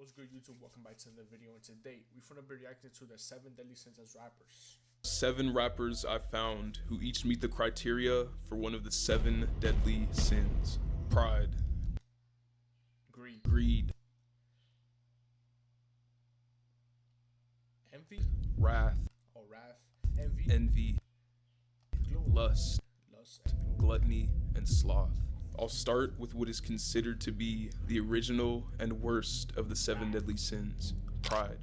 What's good, YouTube? Welcome back to another video, and today we're going to be reacting to the 7 deadly sins as rappers. 7 rappers I found who each meet the criteria for one of the 7 deadly sins: pride, Greed, envy, wrath, wrath, envy, lust, and gluttony, and sloth. I'll start with what is considered to be the original and worst of the 7 deadly sins: pride.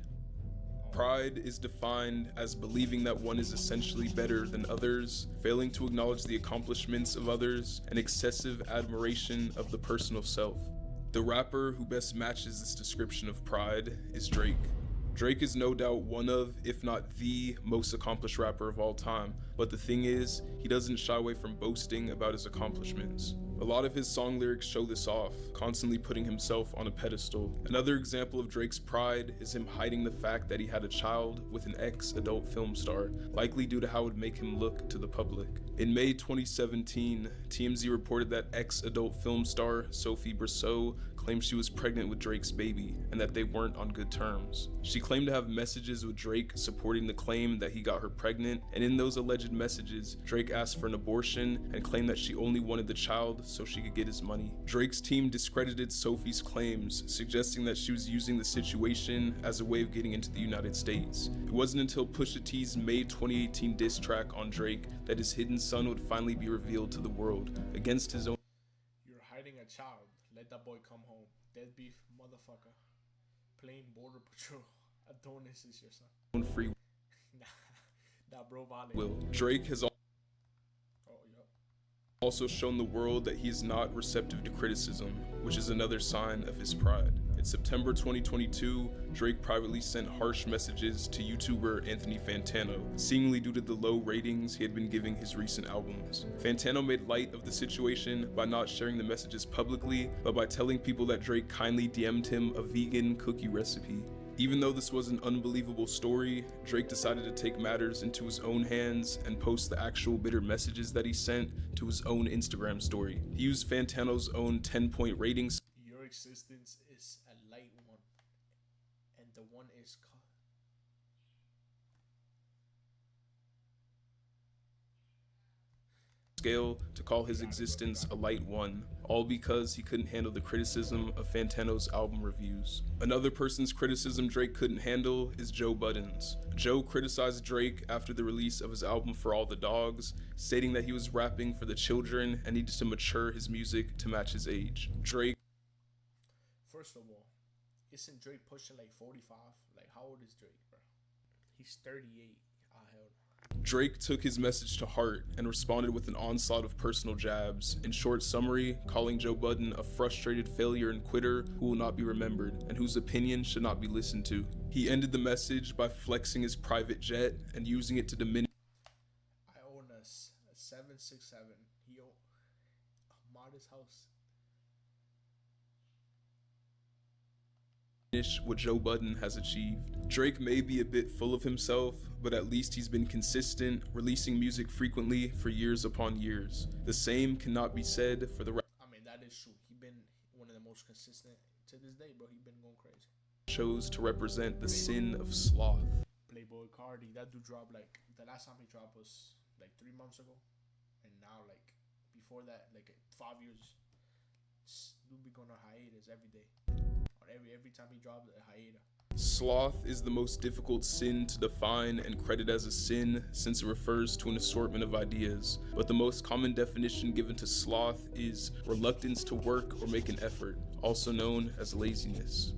Pride is defined as believing that one is essentially better than others, failing to acknowledge the accomplishments of others, and excessive admiration of the personal self. The rapper who best matches this description of pride is Drake. Drake is no doubt one of, if not the, most accomplished rapper of all time, but the thing is, he doesn't shy away from boasting about his accomplishments. A lot of his song lyrics show this off, constantly putting himself on a pedestal. Another example of Drake's pride is him hiding the fact that he had a child with an ex-adult film star, likely due to how it would make him look to the public. In May 2017, TMZ reported that ex-adult film star Sophie Brousseau claimed she was pregnant with Drake's baby, and that they weren't on good terms. She claimed to have messages with Drake supporting the claim that he got her pregnant, and in those alleged messages, Drake asked for an abortion and claimed that she only wanted the child so she could get his money. Drake's team discredited Sophie's claims, suggesting that she was using the situation as a way of getting into the United States. It wasn't until Pusha T's May 2018 diss track on Drake that his hidden son would finally be revealed to the world, against his own. You're hiding a child. Let that boy come home. Deadbeat motherfucker. Playing Border Patrol. Adonis is your son. Free Nah, bro, violent. will. Drake has also shown the world that he is not receptive to criticism, which is another sign of his pride. In September 2022, Drake privately sent harsh messages to YouTuber Anthony Fantano, seemingly due to the low ratings he had been giving his recent albums. Fantano made light of the situation by not sharing the messages publicly, but by telling people that Drake kindly DM'd him a vegan cookie recipe. Even though this was an unbelievable story, Drake decided to take matters into his own hands and post the actual bitter messages that he sent to his own Instagram story. He used Fantano's own 10-point ratings. Your existence is a light one, and the one is scale to call his existence a light one, all because he couldn't handle the criticism of Fantano's album reviews. Another person's criticism Drake couldn't handle is Joe Budden's. Joe criticized Drake after the release of his album For All the Dogs, stating that he was rapping for the children and needed to mature his music to match his age. Drake. First of all, isn't Drake pushing like 45? Like, how old is Drake, bro? He's 38. Hell. Drake took his message to heart and responded with an onslaught of personal jabs. In short summary, calling Joe Budden a frustrated failure and quitter who will not be remembered and whose opinion should not be listened to. He ended the message by flexing his private jet and using it to diminish. I own a 767. He owned a modest house. What Joe Budden has achieved. Drake may be a bit full of himself, but at least he's been consistent, releasing music frequently for years upon years. The same cannot be said for the I mean, that is true. He been one of the most consistent to this day, bro. He been going crazy. Chose to represent the sin of sloth. Playboy Cardi, that dude dropped like, the last time he dropped was like 3 months ago, and now like before that, like 5 years, dude be going on hiatus every day. Or every time he drops a hiatus. Sloth is the most difficult sin to define and credit as a sin, since it refers to an assortment of ideas, but the most common definition given to sloth is reluctance to work or make an effort, also known as laziness.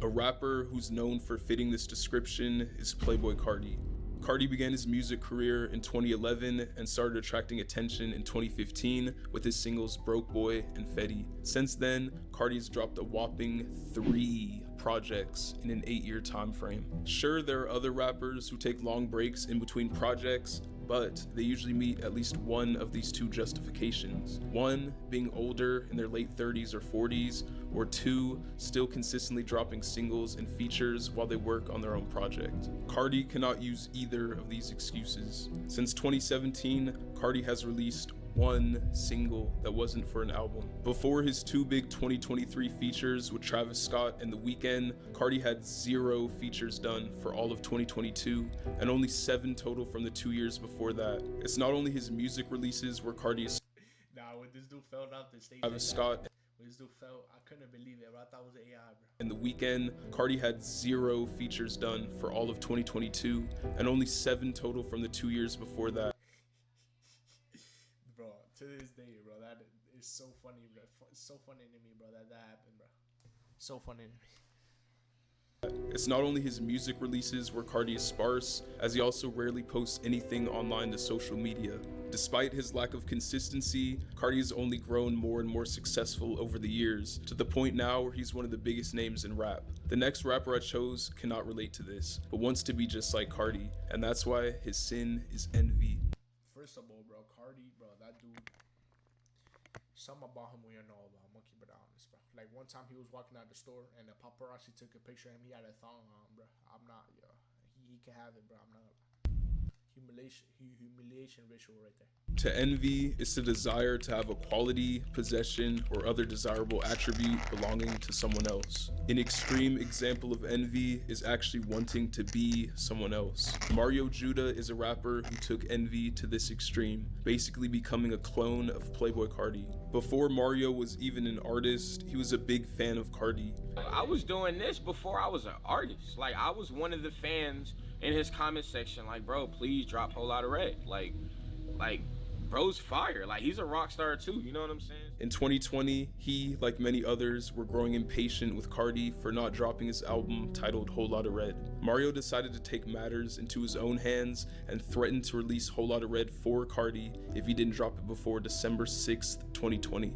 A rapper who's known for fitting this description is Playboy Cardi. Cardi began his music career in 2011 and started attracting attention in 2015 with his singles Broke Boy and Fetty. Since then, Cardi has dropped a whopping 3 projects in an 8-year time frame. Sure, there are other rappers who take long breaks in between projects, but they usually meet at least one of these 2 justifications. 1, being older in their late 30s or 40s, or 2, still consistently dropping singles and features while they work on their own project. Cardi cannot use either of these excuses. Since 2017, Cardi has released one single that wasn't for an album. Before his two big 2023 features with Travis Scott and The Weeknd, Cardi had 0 features done for all of 2022 and only 7 total from the 2 years before that. It's not only his music releases where Cardi is When this dude fell off the stage, Travis Scott, when this dude fell, I couldn't believe it, bro. I thought it was AI, bro. and The Weeknd, Cardi had 0 features done for all of 2022 and only 7 total from the 2 years before that. Bro, to this day, bro, that is so funny, bro. It's so funny to me, bro, that happened, bro. So funny to me. It's not only his music releases where Cardi is sparse, as he also rarely posts anything online to social media. Despite his lack of consistency, Cardi has only grown more and more successful over the years, to the point now where he's one of the biggest names in rap. The next rapper I chose cannot relate to this, but wants to be just like Cardi, and that's why his sin is envy. First of all, bro, Cardi, bro, that dude, something about him we don't know about. I'm gonna keep it honest, bro. Like, one time he was walking out the store and the paparazzi took a picture of him. He had a thong on, bro. I'm not, yo. He can have it, bro. I'm not gonna lie. Humiliation ritual right there. To envy is the desire to have a quality, possession, or other desirable attribute belonging to someone else. An extreme example of envy is actually wanting to be someone else. Mario Judah is a rapper who took envy to this extreme, basically becoming a clone of Playboi Carti. Before Mario was even an artist, he was a big fan of Carti. I was doing this before I was an artist. Like, I was one of the fans in his comment section, like, bro, please drop Whole Lotta Red. Like, bro's fire. Like, he's a rock star too, you know what I'm saying? In 2020, he, like many others, were growing impatient with Carti for not dropping his album titled Whole Lotta Red. Mario decided to take matters into his own hands and threatened to release Whole Lotta Red for Carti if he didn't drop it before December 6th, 2020.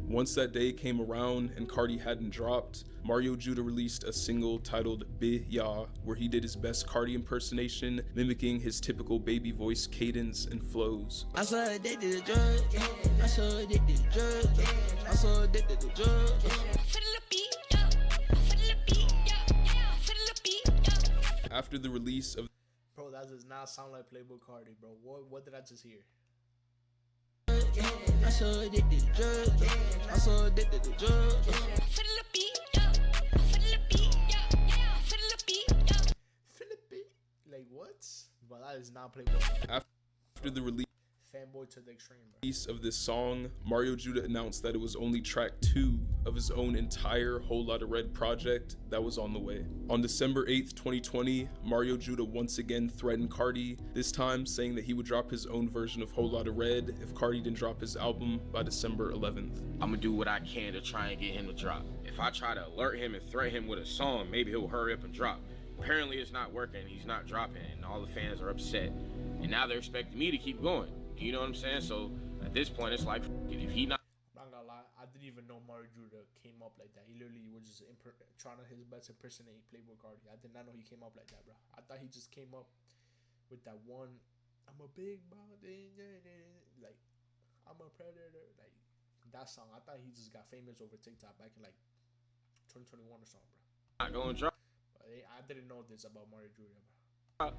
Once that day came around and Carti hadn't dropped, Mario Judah released a single titled Bih Ya, where he did his best Carti impersonation, mimicking his typical baby voice cadence and flows. I saw addicted to drugs. I saw addicted to drugs. I saw addicted to drugs. After the release of Bro, that does not sound like Playboi Carti, bro. What did I just hear? I saw addicted to drugs. I saw addicted to drugs. Philippi? Like, what? Bro, that is not Playboi Carti. After the release Fanboy to the extreme, bro. of this song, Mario Judah announced that it was only track 2 of his own entire Whole Lotta Red project that was on the way. On December 8th, 2020, Mario Judah once again threatened Carti, this time saying that he would drop his own version of Whole Lotta Red if Carti didn't drop his album by December 11th. I'm gonna do what I can to try and get him to drop. If I try to alert him and threaten him with a song, maybe he'll hurry up and drop. Apparently it's not working, he's not dropping, and all the fans are upset. And now they're expecting me to keep going. You know what I'm saying? So at this point, it's like, if he not. I'm not gonna lie, I didn't even know Mario Judah came up like that. He literally was just trying to his best to impersonate Playboi Carti. I did not know he came up like that, bro. I thought he just came up with that one, I'm a big body, like, I'm a predator, like, that song. I thought he just got famous over TikTok back in like 2021 or something, bro. Not gonna drop. But I didn't know this about Mario Judah, bro.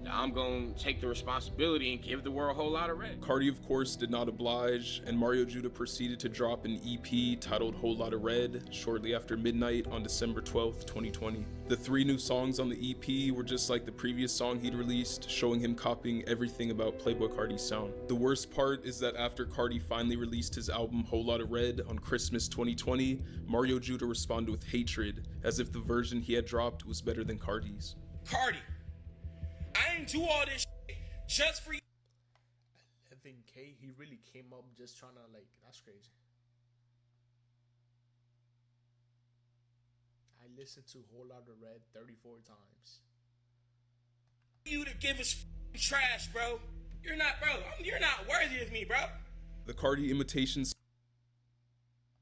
I'm gonna take the responsibility and give the world a Whole Lotta Red. Carti, of course, did not oblige, and Mario Judah proceeded to drop an EP titled Whole Lotta Red shortly after midnight on December 12th, 2020. The 3 new songs on the EP were just like the previous song he'd released, showing him copying everything about Playboi Carti's sound. The worst part is that after Carti finally released his album Whole Lotta Red on Christmas 2020, Mario Judah responded with hatred, as if the version he had dropped was better than Carti's. Carti, I ain't do all this shit just for you. 11K, he really came up just trying to, like, that's crazy. I listened to Whole Lotta Red 34 times. You to give us trash, bro. You're not worthy of me, bro. The Carti imitations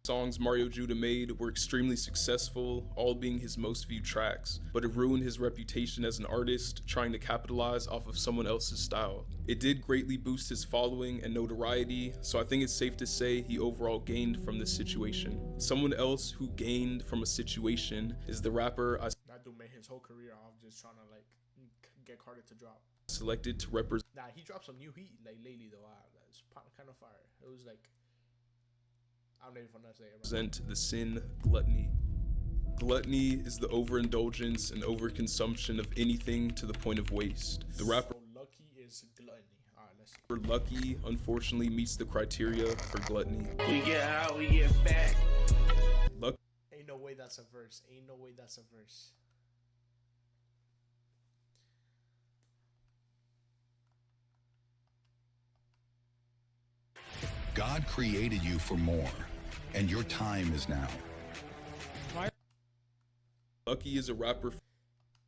songs Mario Judah made were extremely successful, all being his most viewed tracks, but it ruined his reputation as an artist, trying to capitalize off of someone else's style. It did greatly boost his following and notoriety, so I think it's safe to say he overall gained from this situation. Someone else who gained from a situation is the rapper That dude made his whole career off just trying to, like, get Carter to drop. Selected to represent Nah, he dropped some new heat like lately though. It's kind of fire. It was like, I don't know if I'm gonna say it right. the sin gluttony. Gluttony is the overindulgence and overconsumption of anything to the point of waste. The rapper So Lucky is gluttony. Alright, let's see. Lucky unfortunately meets the criteria for gluttony. We get out, we get back. Lucky Ain't no way that's a verse. Ain't no way that's a verse. God created you for more, and your time is now. Lucky is a rapper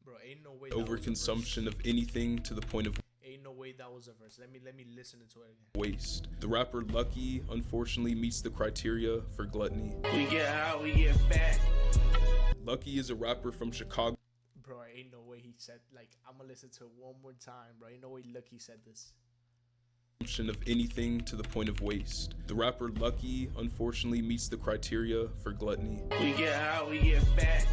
Bro, ain't no way. overconsumption of anything to the point of Ain't no way that was a verse. Let me listen to it again. waste. The rapper Lucky unfortunately meets the criteria for gluttony. We get out, we get back. Lucky is a rapper from Chicago. Bro, ain't no way he said, like, I'm gonna listen to it one more time, bro. Ain't no way Lucky said this. Of anything to the point of waste. The rapper Lucky unfortunately meets the criteria for gluttony. We get out, we get back.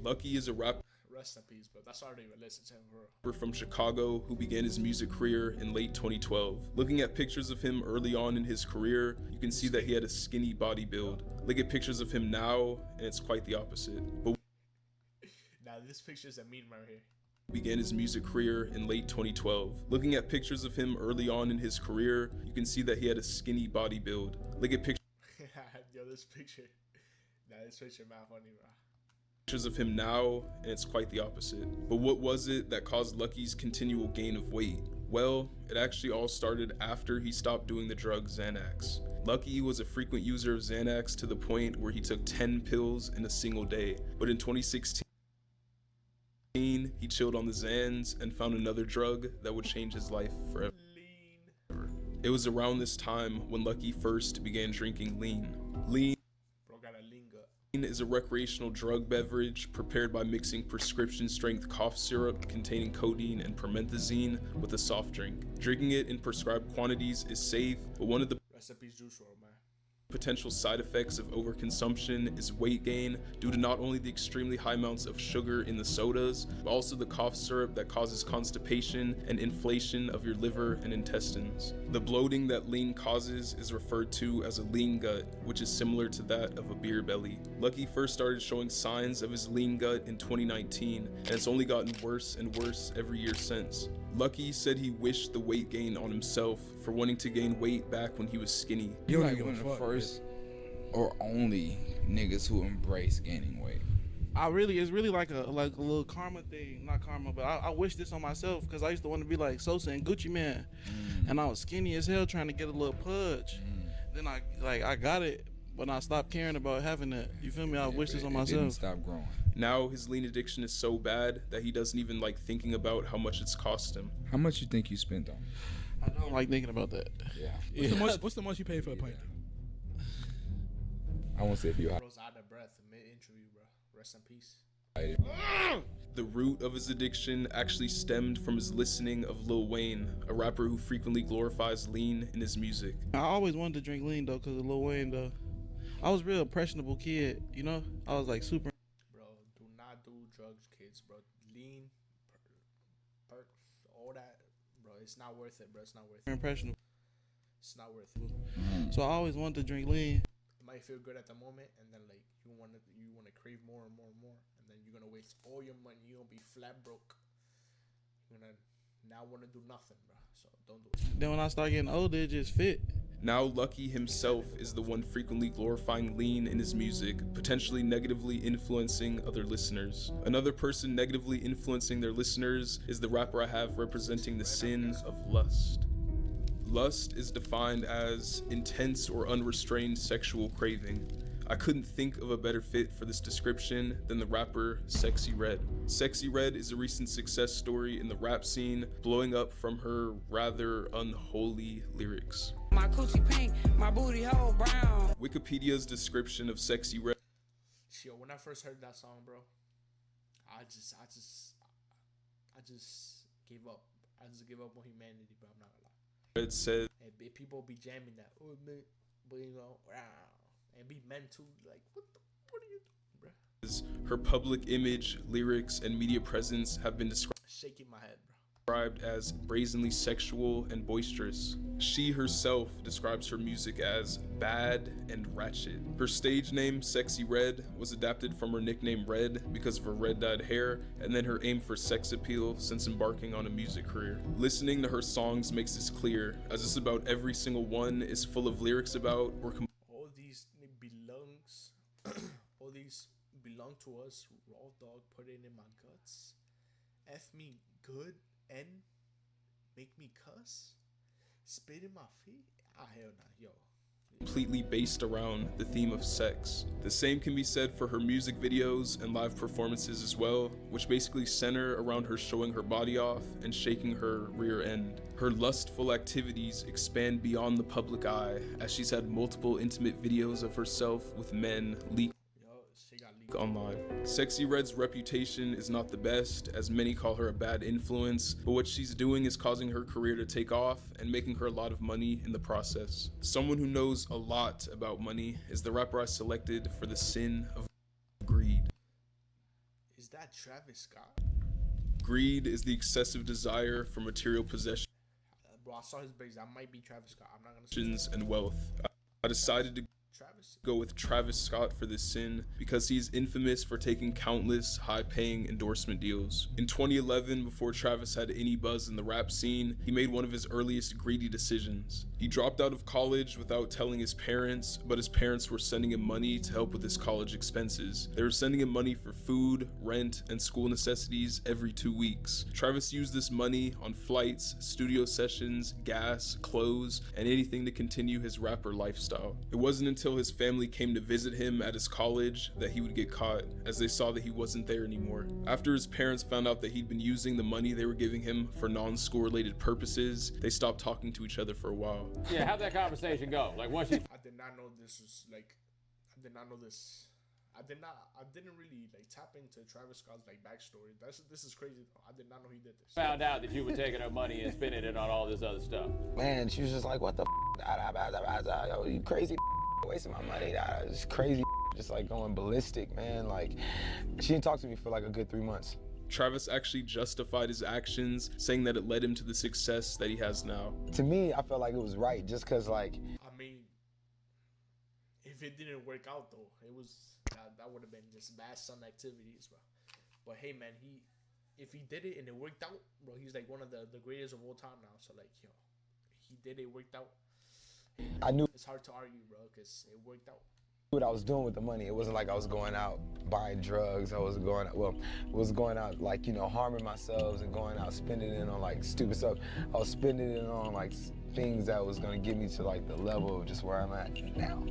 Lucky is a rapper Rest in peace, bro. That's hard to even listen to him, bro. from Chicago who began his music career in late 2012. Looking at pictures of him early on in his career, you can see that he had a skinny body build. Look at pictures of him now, and it's quite the opposite. But Now, this picture's a meme right here. began his music career in late 2012. Looking at pictures of him early on in his career, you can see that he had a skinny body build. Look at Yo, this picture. Nah, this picture mad funny, bro. pictures of him now, and it's quite the opposite. But what was it that caused Lucky's continual gain of weight? Well, it actually all started after he stopped doing the drug Xanax. Lucky was a frequent user of Xanax to the point where he took 10 pills in a single day. But in 2016, he chilled on the Xans and found another drug that would change his life forever. Lean. It was around this time when Lucky first began drinking lean. Lean Bro, got a lean gut. is a recreational drug beverage prepared by mixing prescription strength cough syrup containing codeine and promethazine with a soft drink. Drinking it in prescribed quantities is safe, but one of the Rest in peace, Juice WRLD, man. potential side effects of overconsumption is weight gain due to not only the extremely high amounts of sugar in the sodas, but also the cough syrup that causes constipation and inflation of your liver and intestines. The bloating that lean causes is referred to as a lean gut, which is similar to that of a beer belly. Lucky first started showing signs of his lean gut in 2019, and it's only gotten worse and worse every year since. Lucky said he wished the weight gain on himself for wanting to gain weight back when he was skinny. You're like one of the first or only niggas who embrace gaining weight. It's really like a little karma thing, not karma, but I wish this on myself because I used to want to be like Sosa and Gucci Man, and I was skinny as hell trying to get a little pudge. Then I got it, but I stopped caring about having that. You feel me? I wish this on It didn't myself. stop growing. Now his lean addiction is so bad that he doesn't even like thinking about how much it's cost him. How much you think you spent on? I don't like thinking about that. Yeah. What's the most you paid for a pint? I won't say if you Bro's out of breath mid-interview, bro. Rest in peace. The root of his addiction actually stemmed from his listening of Lil Wayne, a rapper who frequently glorifies lean in his music. I always wanted to drink lean though because of Lil Wayne though. I was a real impressionable kid, you know. I was like super. Bro, do not do drugs, kids, bro. Lean, perks, all that, bro. It's not worth it, bro. It's not worth it. Impressionable. It's not worth it. So I always wanted to drink lean. It might feel good at the moment, and then like you want to crave more and more and more, and then you're gonna waste all your money. You're gonna be flat broke. You're gonna now want to do nothing, bro. So don't do it. Then when I start getting older, it just fit. Now Lucky himself is the one frequently glorifying lean in his music, potentially negatively influencing other listeners. Another person negatively influencing their listeners is the rapper I have representing the sin of lust. Lust is defined as intense or unrestrained sexual craving. I couldn't think of a better fit for this description than the rapper Sexy Red. Sexy Red is a recent success story in the rap scene, blowing up from her rather unholy lyrics. My coochie pink, my booty hole brown. Wikipedia's description of Sexy Red Yo, when I first heard that song, bro, I just gave up. I just gave up on humanity, bro. I'm not gonna lie. says And people be jamming that, oh man, but you know, and be meant to like, what are you doing, bro? her public image, lyrics, and media presence have been described shaking my head, bro. Described as brazenly sexual and boisterous. She herself describes her music as bad and ratchet. Her stage name, Sexy Red, was adapted from her nickname Red because of her red-dyed hair, and then her aim for sex appeal since embarking on a music career. Listening to her songs makes this clear, as just about every single one is full of lyrics about or all these belongs, all these belong to us. Raw dog, put it in my guts. F me good and make me cuss. Spit in my feet. Ah, hell nah, yo. completely based around the theme of sex. The same can be said for her music videos and live performances as well, which basically center around her showing her body off and shaking her rear end. Her lustful activities expand beyond the public eye, as she's had multiple intimate videos of herself with men leaked online. Sexy Red's reputation is not the best, as many call her a bad influence, but what she's doing is causing her career to take off and making her a lot of money in the process. Someone who knows a lot about money is the rapper I selected for the sin of greed. Is that Travis Scott? Greed is the excessive desire for material possessions Bro, I saw his base. That might be Travis Scott. I'm not gonna say and wealth. I decided to Travis. go with Travis Scott for this sin because he's infamous for taking countless high-paying endorsement deals. In 2011, before Travis had any buzz in the rap scene, he made one of his earliest greedy decisions. He dropped out of college without telling his parents, but his parents were sending him money to help with his college expenses. They were sending him money for food, rent, and school necessities every 2 weeks. Travis used this money on flights, studio sessions, gas, clothes, and anything to continue his rapper lifestyle. It wasn't until his family came to visit him at his college that he would get caught, as they saw that he wasn't there anymore. After his parents found out that he'd been using the money they were giving him for non-school related purposes, they stopped talking to each other for a while. Yeah, how'd that conversation go? Like, once you... I did not know this was like. I did not know this. I didn't really like tap into Travis Scott's like backstory. This is crazy. I did not know he did this. found out that you were taking her money and spending it on all this other stuff. Man, she was just like, what the yo, you crazy wasting my money. It's crazy, just like going ballistic, man. Like, she didn't talk to me for like a good 3 months. Travis actually justified his actions, saying that it led him to the success that he has now. To me, I felt like it was right, just cause like... I mean, if it didn't work out though, it was that would have been just bad son activities, bro. But hey, man, if he did it and it worked out, bro, he's like one of the greatest of all time now. So like, yo, he did it, worked out. I knew it's hard to argue, bro, because it worked out. What I was doing with the money. It wasn't like I was going out buying drugs. I was going out like, you know, harming myself and going out spending it on like stupid stuff. I was spending it on like things that was gonna get me to like the level of just where I'm at now.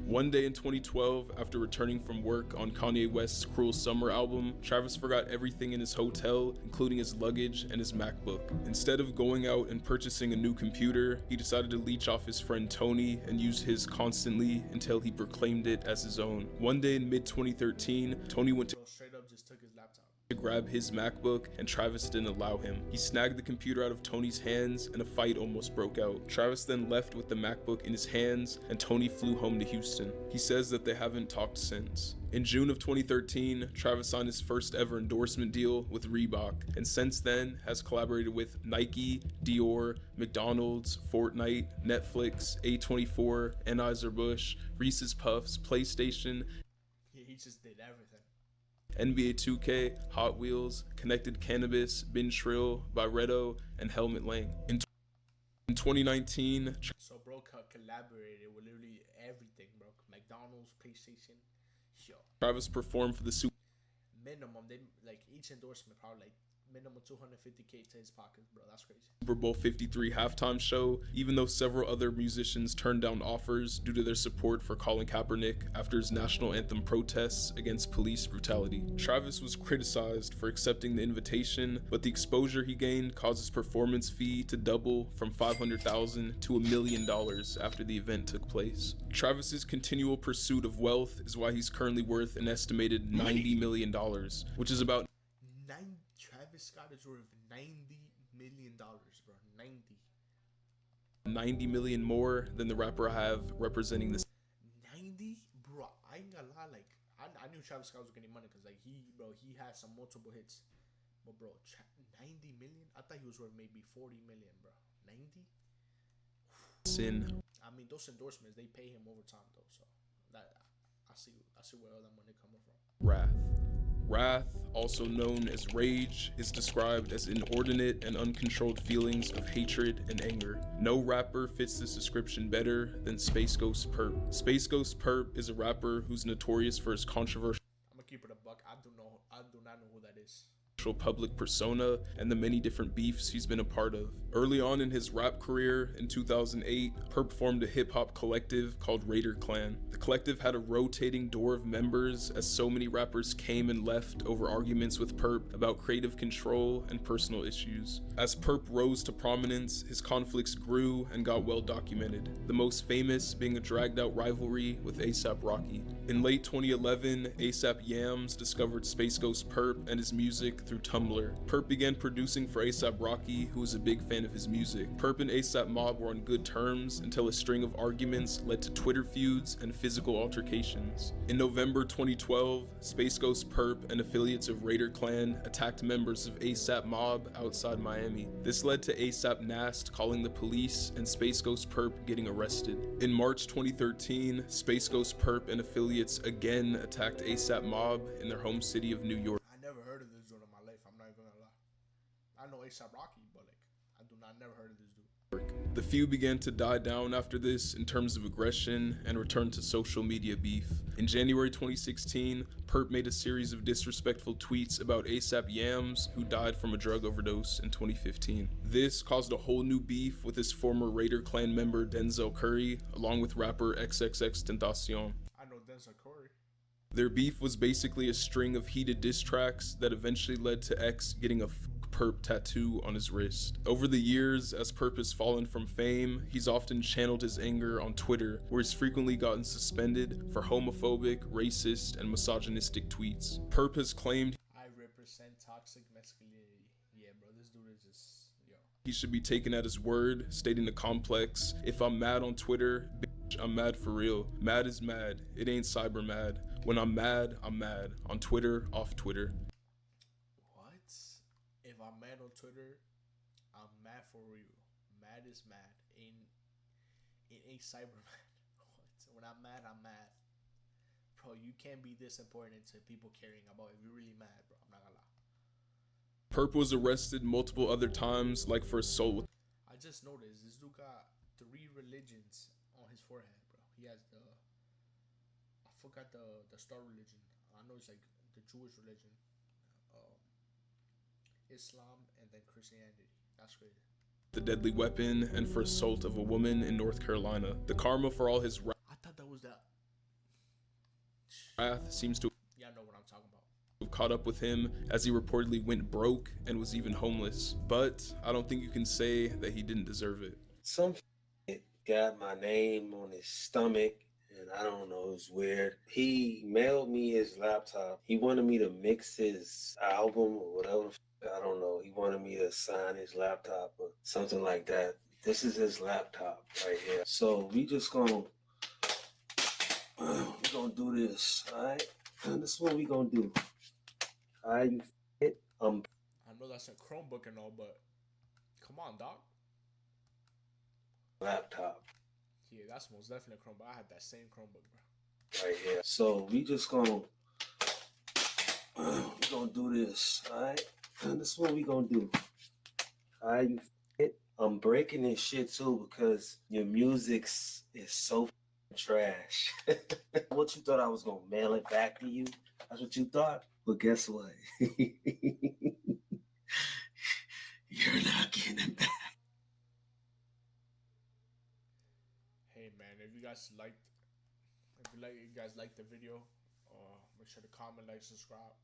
One day in 2012, after returning from work on Kanye West's Cruel Summer album, Travis forgot everything in his hotel, including his luggage and his MacBook. Instead of going out and purchasing a new computer, he decided to leech off his friend Tony and use his constantly until he proclaimed it as his own. One day in mid-2013, Tony went to straight up just took his laptop to grab his MacBook, and Travis didn't allow him. He snagged the computer out of Tony's hands and a fight almost broke out. Travis then left with the MacBook in his hands and Tony flew home to Houston. He says that they haven't talked since. In June of 2013, Travis signed his first ever endorsement deal with Reebok, and since then has collaborated with Nike, Dior, McDonald's, Fortnite, Netflix, A24, Anheuser-Busch, Reese's Puffs, PlayStation. He just did everything. NBA 2K, Hot Wheels, Connected Cannabis, Ben Shrill, Byretto, and Helmut Lang. In 2019, so bro collaborated with literally everything, bro. McDonald's, PlayStation, yo. Travis performed for the Super minimum. They like each endorsement probably like minimum 250K to his pockets, bro. That's crazy. Super Bowl 53 halftime show, even though several other musicians turned down offers due to their support for Colin Kaepernick after his national anthem protests against police brutality. Travis was criticized for accepting the invitation, but the exposure he gained caused his performance fee to double from $500,000 to $1 million after the event took place. Travis's continual pursuit of wealth is why he's currently worth an estimated $90 million, which is about Travis Scott is worth $90 million, bro. 90 million more than the rapper I have representing this. 90, bro. I ain't gonna lie. Like I knew Travis Scott was getting money because like he had some multiple hits, But bro, 90 million? I thought he was worth maybe 40 million, bro. 90? Sin. I mean, those endorsements, they pay him over time though, so that I see where all that money coming from. Wrath. Wrath, also known as rage, is described as inordinate and uncontrolled feelings of hatred and anger. No rapper fits this description better than Space Ghost Perp. Space Ghost Perp is a rapper who's notorious for his controversial I'm gonna keep it a buck. I do not know who that is. public persona and the many different beefs he's been a part of. Early on in his rap career, in 2008, Perp formed a hip-hop collective called Raider Clan. The collective had a rotating door of members as so many rappers came and left over arguments with Perp about creative control and personal issues. As Perp rose to prominence, his conflicts grew and got well documented, the most famous being a dragged-out rivalry with A$AP Rocky. In late 2011, A$AP Yams discovered Space Ghost Perp and his music through Tumblr. Perp began producing for A$AP Rocky, who was a big fan of his music. Perp and A$AP Mob were on good terms until a string of arguments led to Twitter feuds and physical altercations. In November 2012, Space Ghost Perp and affiliates of Raider Clan attacked members of A$AP Mob outside Miami. This led to A$AP Nast calling the police and Space Ghost Perp getting arrested. In March 2013, Space Ghost Perp and affiliates again attacked A$AP Mob in their home city of New York. I never heard of this dude in my life. I'm not even gonna lie. I know A$AP Rocky, but like I never heard of this dude. The feud began to die down after this in terms of aggression and returned to social media beef. In January 2016, Perp made a series of disrespectful tweets about A$AP Yams, who died from a drug overdose in 2015. This caused a whole new beef with his former Raider Clan member Denzel Curry, along with rapper XXXTentacion. I know Denzel Curry. Their beef was basically a string of heated diss tracks that eventually led to X getting a Perp tattoo on his wrist. Over the years, as Perp has fallen from fame, he's often channeled his anger on Twitter, where he's frequently gotten suspended for homophobic, racist, and misogynistic tweets. Perp has claimed I represent toxic masculinity. Yeah, bro, this dude is just, yo. He should be taken at his word, stating the complex, "If I'm mad on Twitter, bitch, I'm mad for real. Mad is mad. It ain't cyber mad. When I'm mad, I'm mad. On Twitter, off Twitter." If I'm mad on Twitter, I'm mad for real. Mad is mad. It ain't cyber mad. What? When I'm mad, I'm mad. Bro, you can't be this important to people caring about if you're really mad, bro. I'm not gonna lie. Perp was arrested multiple other times, like for assault with. I just noticed this dude got 3 religions on his forehead, bro. He has I forgot the star religion. I know it's like the Jewish religion. Islam, and then Christianity. That's crazy. The deadly weapon and for assault of a woman in North Carolina. The karma for all his I thought that was that. wrath seems to Yeah, I know what I'm talking about. have caught up with him as he reportedly went broke and was even homeless. But I don't think you can say that he didn't deserve it. Some got my name on his stomach. And I don't know, it was weird. He mailed me his laptop. He wanted me to mix his album or whatever. I don't know. He wanted me to sign his laptop or something like that. This is his laptop right here. So we just gonna do this, all right? And this is what we gonna do. All right, you fit? I know that's a Chromebook and all, but come on, dog. Laptop. Yeah, that's most definitely a Chromebook. I had that same Chromebook, bro. Right here. So we just gonna do this, all right? And this is what we gonna do. All right, you fit? I'm breaking this shit too because your music is so trash. What you thought I was gonna mail it back to you? That's what you thought? But guess what? You're not getting it back. Hey man, if you guys liked the video, make sure to comment, like, subscribe.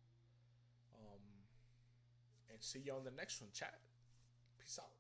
And see you on the next one, chat. Peace out.